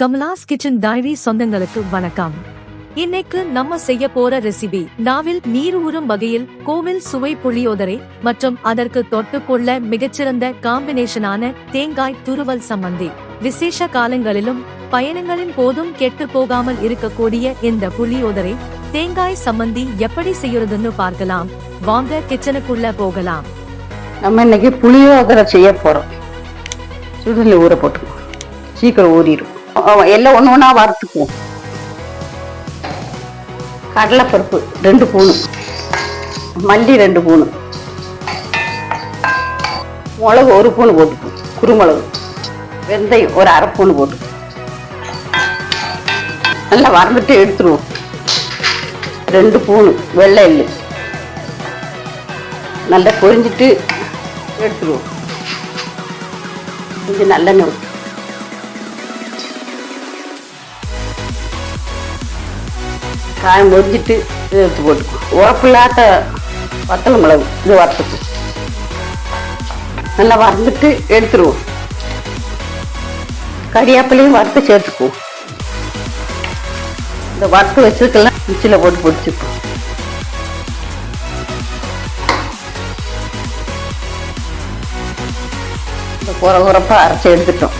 Kamala's kitchen diary சொந்தங்களுக்கு வணக்கம். இன்னைக்கு நம்ம செய்ய போற ரெசிபி நாவில் நீர் ஊறும் வகையில் கோவில் சுவை புளியோதரை மற்றும் அதற்கு தொட்டுக்கொள்ள மிகச்சிறந்த காம்பினேஷனான தேங்காய் துருவல் சம்மந்தி. விசேஷ காலங்களிலும் பயணங்களின் போதும் கெட்டு போகாமல் இருக்கக்கூடிய இந்த புளியோதரை தேங்காய் சம்மந்தி எப்படி செய்யறதுன்னு பார்க்கலாம். வாங்க கிச்சனுக்குள்ள போகலாம். நம்ம இன்னைக்கு புளியோதரை செய்ய போறோம். சுடுதண்ணி ஊற போட்டுக்கோ, சீக்கிரம் ஊறிடும். எல்லாம் ஒன்று ஒன்றா வறுத்துக்குவோம். கடலைப்பருப்பு 2 ஸ்பூனு, மல்லி 2 ஸ்பூனு, மிளகு 1 ஸ்பூன் போட்டுக்குவோம், குருமிளகு, வெந்தயம் ஒரு அரை ஸ்பூன் போட்டுக்குவோம். நல்லா வறந்துட்டு எடுத்துருவோம். 2 ஸ்பூனு வெள்ளை எள்ளு நல்லா பொரிஞ்சிட்டு எடுத்துருவோம். கொஞ்சம் நல்லெண்ணெய் ஊற்றி காயம் முறிஞ்சிட்டு இதை எடுத்து போட்டுக்குவோம். உரப்பில்லாத வத்தலை மிளகு இது வறுத்துக்கும். நல்லா வறுந்துட்டு எடுத்துருவோம். கறியாப்பிலையும் வறுத்து சேர்த்துக்குவோம். இந்த வறுத்து வச்சதுக்கெல்லாம் மிக்சியில் போட்டு பொடிச்சுக்குவோம். இந்த குறப்பாக அரைச்சி எடுத்துட்டோம்.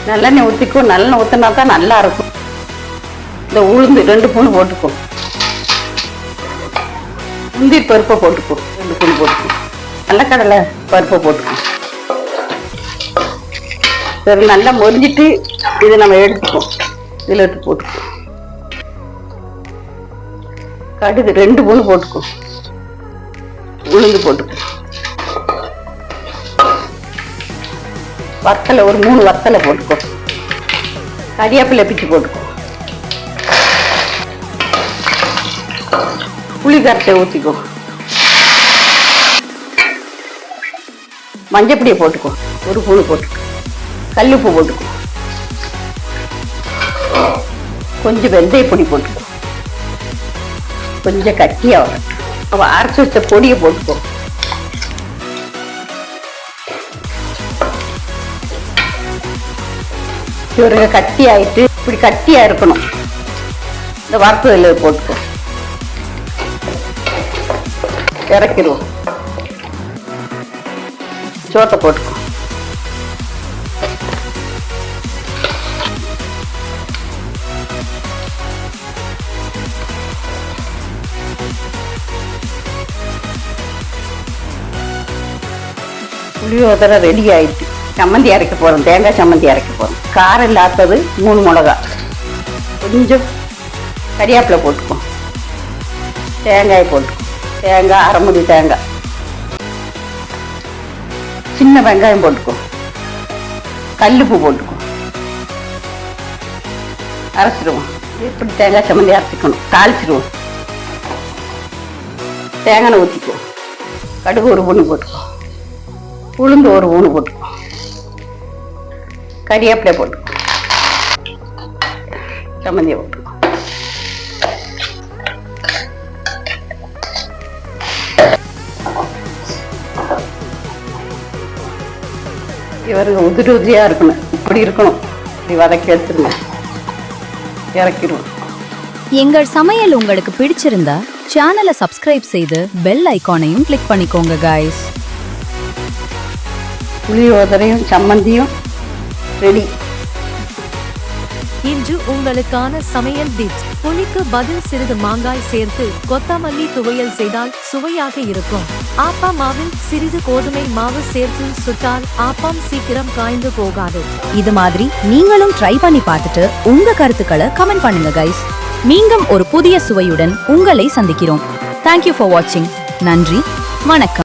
நல்லெண்ணெய் ஊற்றிக்குவோம். நல்லெண்ணெய் ஊற்றினா தான் நல்லா இருக்கும். இந்த உளுந்து 2 ஸ்பூன் போட்டுக்கும். முந்திரி பருப்பை போட்டுக்கும், 2 ஸ்பூன் போட்டுக்கும். நல்லக்கடலை பருப்பை போட்டுக்கும். சரி, நல்லா மொரிஞ்சிட்டு இதை நம்ம எடுத்துக்குவோம். இதில் எடுத்து போட்டுக்குவோம். கடுகு 2 ஸ்பூன் போட்டுக்கும். உளுந்து போட்டுக்கும். வத்தலை ஒரு 3 வத்தலை போட்டுக்கோ. கறியாப்பிலை பிச்சு போட்டுக்கோ. புளி கரைச்சை ஊற்றிக்கோ. மஞ்சப்பொடியை போட்டுக்கோ, 1 ஸ்பூன் போட்டுக்கோ. கல்லுப்பு போட்டுக்கோ. கொஞ்சம் வெந்தய பொடி போட்டுக்கோ. கொஞ்சம் கட்டியாக வரட்டும். அவள் அரைச்சி வச்ச பொடியை போட்டுக்கோ. ஒரு கட்டி ஆயிட்டு இப்படி கட்டியா இருக்கணும். இந்த வறுத்ததில் போட்டுக்கோ. இறக்கிடுவோம். சோத்தை போட்டுக்கோ. புளியோதரை ரெடி ஆயிட்டு சம்மந்தி அரைக்க போறோம். தேங்காய் சம்மந்தி அரைக்க போறோம். காரம் இல்லாதது 3 மிளகா, கொஞ்சம் கறியாப்பிலை போட்டுக்கோ. தேங்காய் போட்டுக்கோ. தேங்காய் அரை முடி தேங்காய், சின்ன வெங்காயம் போட்டுக்கோ. கல்லுப்பு போட்டுக்கோ. அரைச்சிடுவோம். இப்படி தேங்காய் சம்மந்தி அரைச்சிக்கணும். தாளிச்சிடுவோம். தேங்காய் ஊற்றிக்கோ. கடுகு 1 ஸ்பூன் போட்டுக்கோ. உளுந்து 1 ஸ்பூன் போட்டுக்கோ. கறியாப்பிலை போட்டுக்கோ. சம்மந்தியை போட்டுக்கோ. இவருக்கு உதிரியா இருக்கணும். இப்படி இருக்கணும். இப்படி வதக்கி எடுத்துருங்க. இறக்கிடுவோம். எங்கள் சமையல் உங்களுக்கு பிடிச்சிருந்தா சேனலை சப்ஸ்கிரைப் செய்து பெல் ஐகானையும் கிளிக் பண்ணிக்கோங்க गाइस. புளியோதரையும் சம்மந்தியும் ரெடி. இன்று உங்களுக்கான சமையல் டிப்ஸ். புளிக்கு பதில் சிறிது மாங்காய் சேர்த்து கொத்தமல்லி துவையல் செய்தால் சுவையாக இருக்கும். ஆப்பா மாவில் சிறிது கோதுமை மாவு சேர்த்து சுட்டால் ஆப்பம் சீக்கிரம் காய்ந்து போகாது. இது மாதிரி நீங்களும் ட்ரை பண்ணி பார்த்துட்டு உங்க கருத்துக்களை கமெண்ட் பண்ணுங்க गाइस. மீண்டும் ஒரு புதிய சுவையுடன் உங்களை சந்திக்கிறோம். Thank you for watching. நன்றி, வணக்கம்.